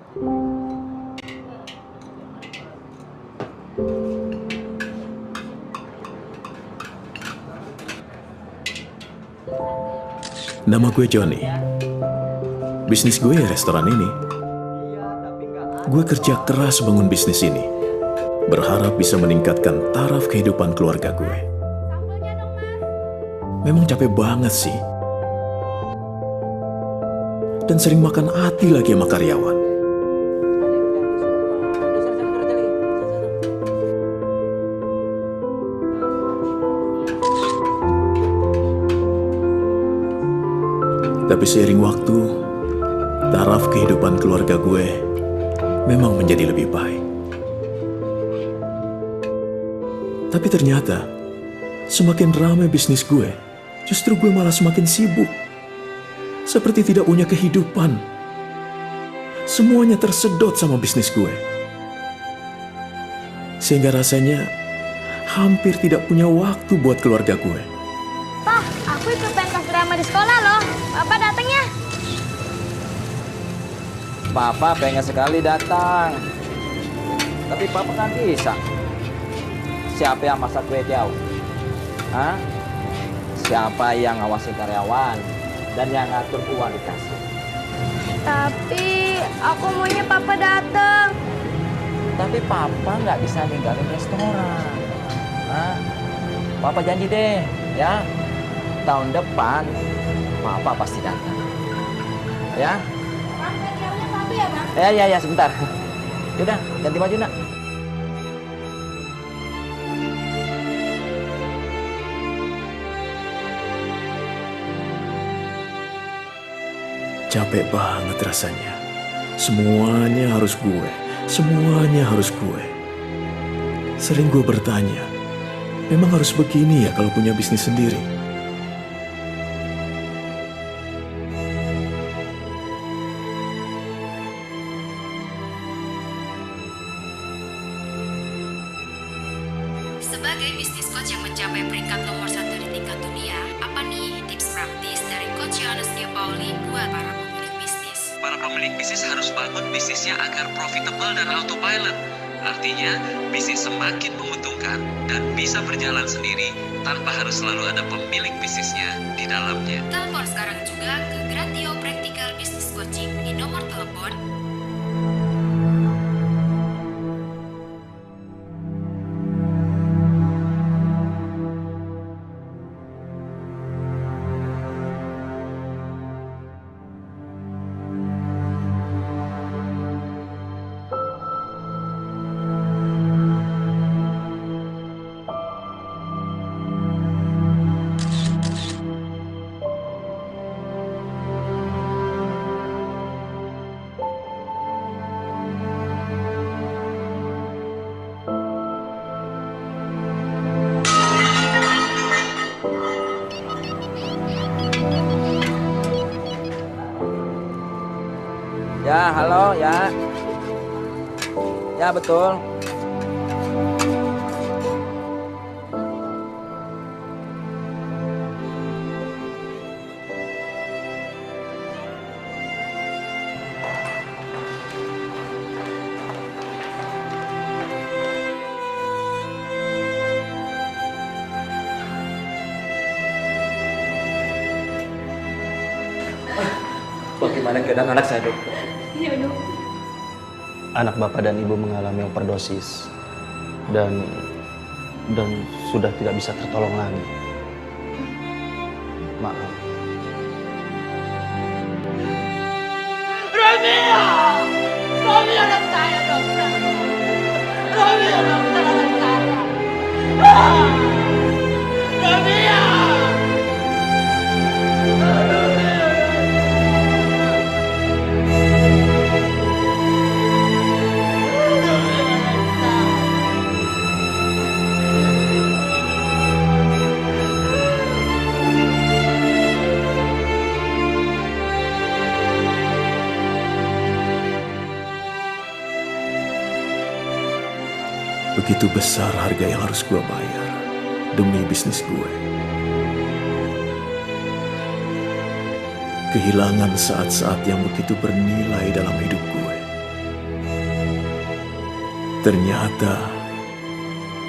Nama gue Johnny. Bisnis gue ya restoran ini. Gue kerja keras bangun bisnis ini, berharap bisa meningkatkan taraf kehidupan keluarga gue. Memang capek banget sih. Dan sering makan hati lagi sama karyawan. Tapi seiring waktu, taraf kehidupan keluarga gue memang menjadi lebih baik. Tapi ternyata, semakin ramai bisnis gue, justru gue malah semakin sibuk. Seperti tidak punya kehidupan. Semuanya tersedot sama bisnis gue. Sehingga rasanya hampir tidak punya waktu buat keluarga gue. Pak, aku ikut pentas drama di sekolah loh. Bapak datang ya? Papa pengen sekali datang. Tapi Papa nggak bisa. Siapa yang masak kue tiaw? Hah? Siapa yang ngawasin karyawan? Dan yang ngatur uang di kasir? Tapi aku maunya Papa datang. Tapi Papa nggak bisa ninggalin restoran. Hah? Papa janji deh, ya. Tahun depan Papa pasti datang. Ya? Bang, tiawnya satu ya, Bang? Ya, sebentar. Yaudah, ganti baju, Nak. Capek banget rasanya. Semuanya harus gue. Semuanya harus gue. Sering gue bertanya, memang harus begini ya kalau punya bisnis sendiri? Sebagai bisnis coach yang mencapai peringkat nomor 1 di tingkat dunia, apa nih tips praktis dari Coach Yohanes Pauli buat para pemilik bisnis? Para pemilik bisnis harus bangun bisnisnya agar profitable dan autopilot. Artinya, bisnis semakin menguntungkan dan bisa berjalan sendiri tanpa harus selalu ada pemilik bisnisnya di dalamnya. Telepon sekarang juga ke Gratio Practical Business Coaching di nomor telepon Ya, halo, ya. Ya, betul. Bagaimana keadaan anak saya, Dok? Iya, Dok. Anak Bapak dan Ibu mengalami overdosis dan sudah tidak bisa tertolong lagi. Maaf. Romeo! Romeo anak saya, dokter. Romeo dokter anak saya. Romeo! Begitu besar harga yang harus gue bayar demi bisnis gue. Kehilangan saat-saat yang begitu bernilai dalam hidup gue. Ternyata,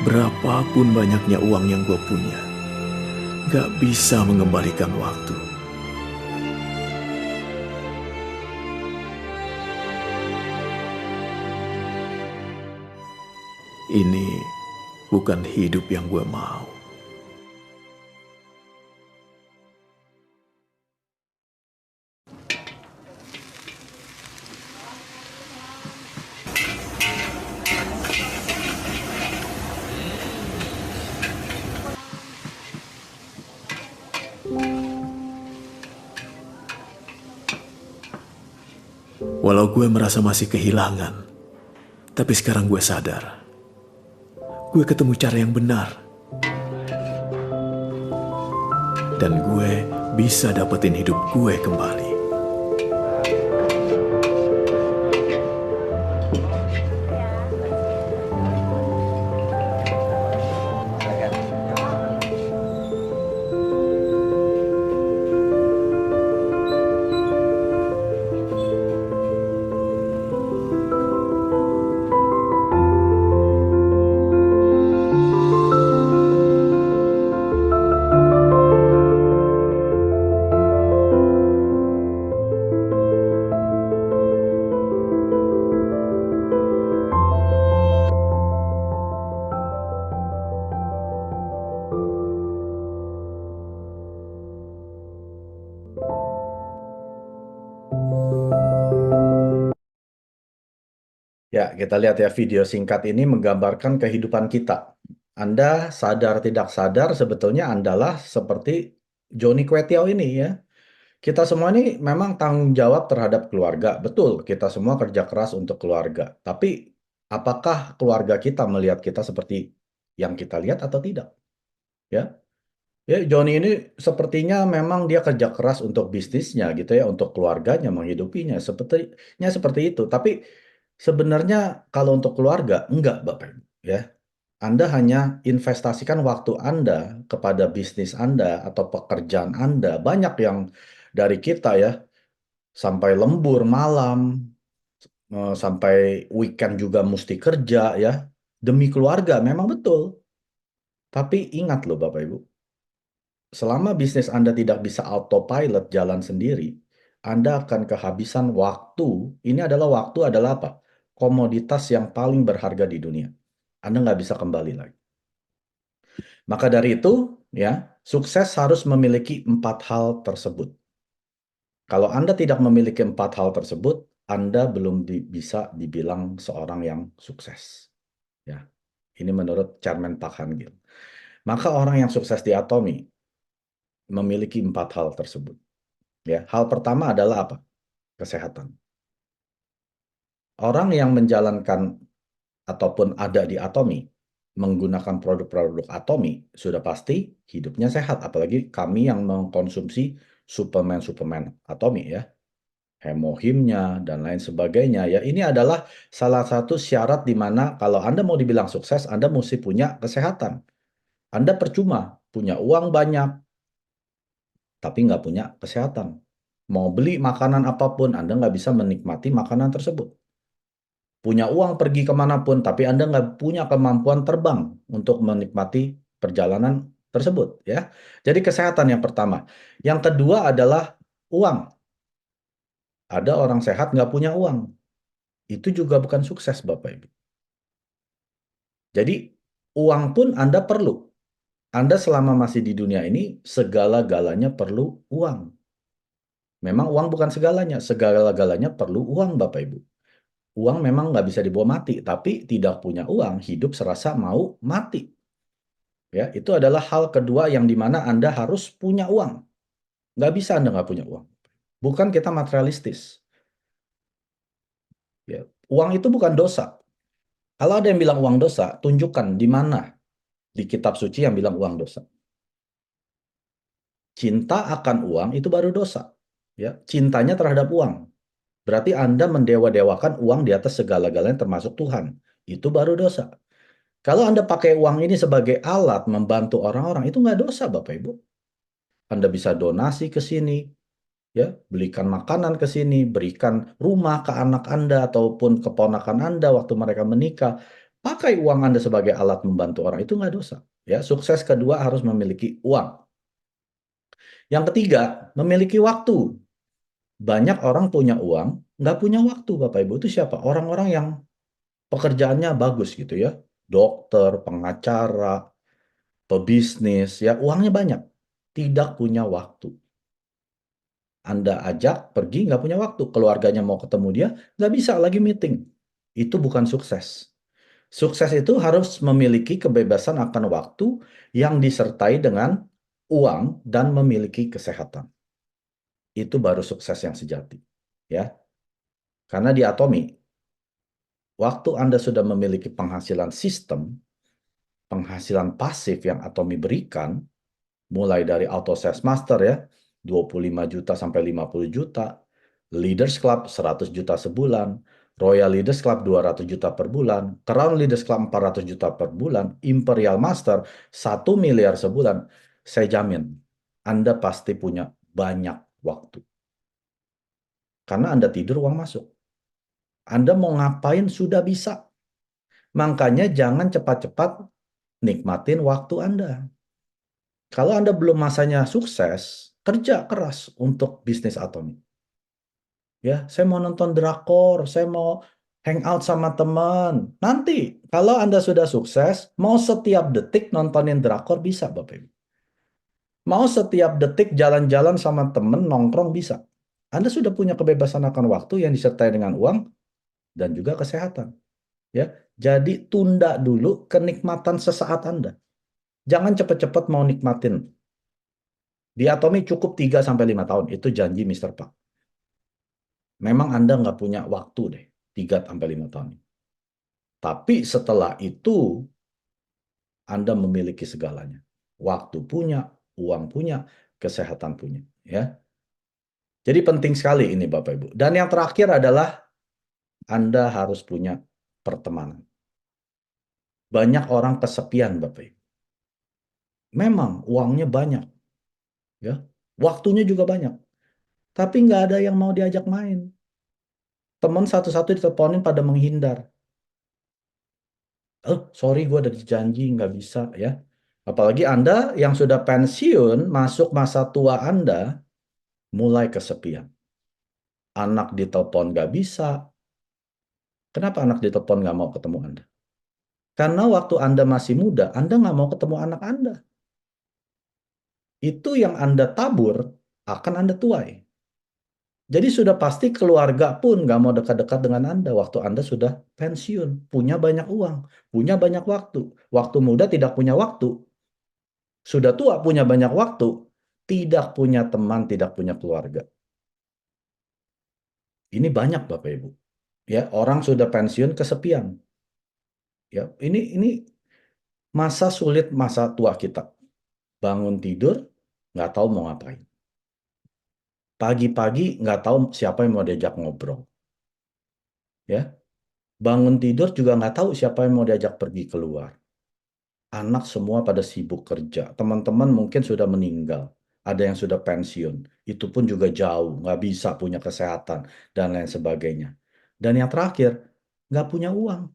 berapapun banyaknya uang yang gue punya, gak bisa mengembalikan waktu. Ini bukan hidup yang gue mau. Walau gue merasa masih kehilangan, tapi sekarang gue sadar. Gue ketemu cara yang benar. Dan gue bisa dapetin hidup gue kembali. Ya, kita lihat ya video singkat ini menggambarkan kehidupan kita. Anda sadar tidak sadar sebetulnya Andalah seperti Joni Kwetiau ini ya. Kita semua ini memang tanggung jawab terhadap keluarga. Betul, kita semua kerja keras untuk keluarga. Tapi apakah keluarga kita melihat kita seperti yang kita lihat atau tidak? Ya. Ya, Joni ini sepertinya memang dia kerja keras untuk bisnisnya gitu ya, untuk keluarganya, menghidupinya. Sepertinya seperti itu. Tapi sebenarnya kalau untuk keluarga, enggak Bapak Ibu. Ya. Anda hanya investasikan waktu Anda kepada bisnis Anda atau pekerjaan Anda. Banyak yang dari kita ya, sampai lembur malam, sampai weekend juga mesti kerja ya. Demi keluarga, memang betul. Tapi ingat loh Bapak Ibu, selama bisnis Anda tidak bisa autopilot jalan sendiri, Anda akan kehabisan waktu. Ini adalah waktu adalah apa? Komoditas yang paling berharga di dunia. Anda nggak bisa kembali lagi. Maka dari itu, ya, sukses harus memiliki 4 hal tersebut. Kalau Anda tidak memiliki 4 hal tersebut, Anda belum bisa dibilang seorang yang sukses. Ya, ini menurut Chairman Park Han-gil. Maka orang yang sukses di Atomy memiliki 4 hal tersebut. Ya, hal pertama adalah apa? Kesehatan. Orang yang menjalankan ataupun ada di Atomy menggunakan produk-produk Atomy sudah pasti hidupnya sehat. Apalagi kami yang mengkonsumsi suplemen-suplemen Atomy ya, hemohimnya dan lain sebagainya ya. Ini adalah salah satu syarat di mana kalau Anda mau dibilang sukses, Anda mesti punya kesehatan. Anda percuma punya uang banyak, tapi nggak punya kesehatan. Mau beli makanan apapun, Anda nggak bisa menikmati makanan tersebut. Punya uang pergi kemanapun, tapi Anda nggak punya kemampuan terbang untuk menikmati perjalanan tersebut. Ya, jadi kesehatan yang pertama. Yang kedua adalah uang. Ada orang sehat nggak punya uang. Itu juga bukan sukses, Bapak Ibu. Jadi, uang pun Anda perlu. Anda selama masih di dunia ini, segala-galanya perlu uang. Memang uang bukan segalanya. Segala-galanya perlu uang, Bapak Ibu. Uang memang nggak bisa dibawa mati, tapi tidak punya uang, hidup serasa mau mati. Ya, itu adalah hal kedua yang dimana Anda harus punya uang. Nggak bisa Anda nggak punya uang. Bukan kita materialistis. Ya, uang itu bukan dosa. Kalau ada yang bilang uang dosa, tunjukkan di mana di kitab suci yang bilang uang dosa. Cinta akan uang itu baru dosa. Ya, cintanya terhadap uang. Berarti Anda mendewa-dewakan uang di atas segala-galanya termasuk Tuhan. Itu baru dosa. Kalau Anda pakai uang ini sebagai alat membantu orang-orang, itu nggak dosa Bapak Ibu. Anda bisa donasi ke sini, ya, belikan makanan ke sini, berikan rumah ke anak Anda ataupun keponakan Anda waktu mereka menikah. Pakai uang Anda sebagai alat membantu orang, itu nggak dosa. Ya, sukses kedua harus memiliki uang. Yang ketiga, memiliki waktu. Banyak orang punya uang, nggak punya waktu, Bapak Ibu. Itu siapa? Orang-orang yang pekerjaannya bagus gitu ya. Dokter, pengacara, pebisnis, ya uangnya banyak. Tidak punya waktu. Anda ajak pergi, nggak punya waktu. Keluarganya mau ketemu dia, nggak bisa, lagi meeting. Itu bukan sukses. Sukses itu harus memiliki kebebasan akan waktu yang disertai dengan uang dan memiliki kesehatan. Itu baru sukses yang sejati. Ya. Karena di Atomi, waktu Anda sudah memiliki penghasilan sistem, penghasilan pasif yang Atomi berikan, mulai dari Auto Sales Master ya, 25 juta sampai 50 juta, Leaders Club 100 juta sebulan, Royal Leaders Club 200 juta per bulan, Crown Leaders Club 400 juta per bulan, Imperial Master 1 miliar sebulan. Saya jamin, Anda pasti punya banyak waktu. Karena Anda tidur, uang masuk. Anda mau ngapain sudah bisa. Makanya jangan cepat-cepat nikmatin waktu Anda. Kalau Anda belum masanya sukses, kerja keras untuk bisnis Atomi. Ya, saya mau nonton drakor, saya mau hangout sama teman. Nanti, kalau Anda sudah sukses, mau setiap detik nontonin drakor bisa, Bapak Ibu. Mau setiap detik jalan-jalan sama teman, nongkrong bisa. Anda sudah punya kebebasan akan waktu yang disertai dengan uang dan juga kesehatan. Ya, jadi tunda dulu kenikmatan sesaat Anda. Jangan cepat-cepat mau nikmatin. Di Atomi cukup 3-5 tahun, itu janji Mr. Pak. Memang Anda nggak punya waktu deh, 3-5 tahun. Tapi setelah itu, Anda memiliki segalanya. Waktu punya, uang punya, kesehatan punya. Ya. Jadi penting sekali ini Bapak Ibu. Dan yang terakhir adalah Anda harus punya pertemanan. Banyak orang kesepian Bapak Ibu. Memang uangnya banyak. Ya. Waktunya juga banyak. Tapi nggak ada yang mau diajak main. Teman satu-satu diteleponin pada menghindar. Oh, sorry gue ada janji, nggak bisa ya. Apalagi Anda yang sudah pensiun, masuk masa tua Anda, mulai kesepian. Anak ditelepon nggak bisa. Kenapa anak ditelepon nggak mau ketemu Anda? Karena waktu Anda masih muda, Anda nggak mau ketemu anak Anda. Itu yang Anda tabur, akan Anda tuai. Jadi sudah pasti keluarga pun nggak mau dekat-dekat dengan Anda waktu Anda sudah pensiun, punya banyak uang, punya banyak waktu. Waktu muda tidak punya waktu, sudah tua punya banyak waktu, tidak punya teman, tidak punya keluarga. Ini banyak Bapak Ibu. Ya, orang sudah pensiun kesepian. Ya, ini masa sulit masa tua kita. Bangun tidur nggak tahu mau ngapain. Pagi-pagi nggak tahu siapa yang mau diajak ngobrol. Ya, bangun tidur juga nggak tahu siapa yang mau diajak pergi keluar. Anak semua pada sibuk kerja. Teman-teman mungkin sudah meninggal. Ada yang sudah pensiun. Itu pun juga jauh. Nggak bisa punya kesehatan. Dan lain sebagainya. Dan yang terakhir, nggak punya uang.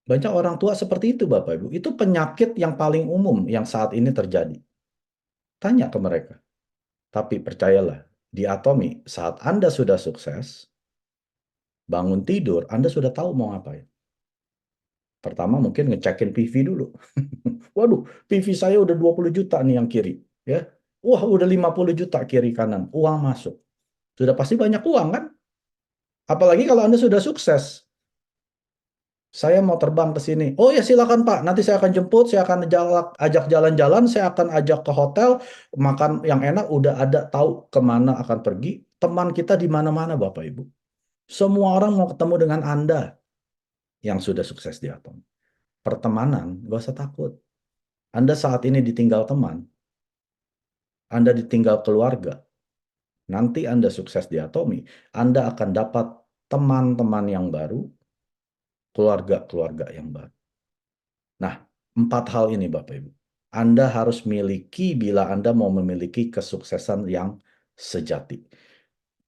Banyak orang tua seperti itu Bapak Ibu. Itu penyakit yang paling umum yang saat ini terjadi. Tanya ke mereka. Tapi percayalah, di Atomi saat Anda sudah sukses, bangun tidur, Anda sudah tahu mau ngapain. Pertama mungkin ngecekin PV dulu. Waduh, PV saya udah 20 juta nih yang kiri. Ya. Wah, udah 50 juta kiri kanan. Uang masuk. Sudah pasti banyak uang kan? Apalagi kalau Anda sudah sukses. Saya mau terbang ke sini. Oh ya silakan Pak, nanti saya akan jemput, saya akan ajak jalan-jalan, saya akan ajak ke hotel, makan yang enak, udah ada tahu kemana akan pergi. Teman kita di mana-mana Bapak Ibu. Semua orang mau ketemu dengan Anda yang sudah sukses di Atom. Pertemanan, gak usah takut. Anda saat ini ditinggal teman, Anda ditinggal keluarga, nanti Anda sukses di Atomi, Anda akan dapat teman-teman yang baru, keluarga-keluarga yang baru. Nah, 4 hal ini Bapak Ibu. Anda harus miliki bila Anda mau memiliki kesuksesan yang sejati.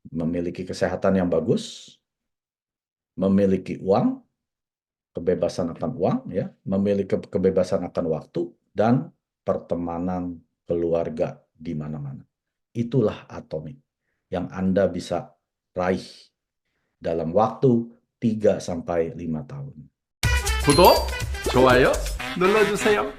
Memiliki kesehatan yang bagus, memiliki uang, kebebasan akan uang, ya, memiliki kebebasan akan waktu, dan pertemanan keluarga di mana-mana. Itulah Atomic yang Anda bisa raih dalam waktu 3 sampai 5 tahun. 구독, 좋아요 눌러주세요.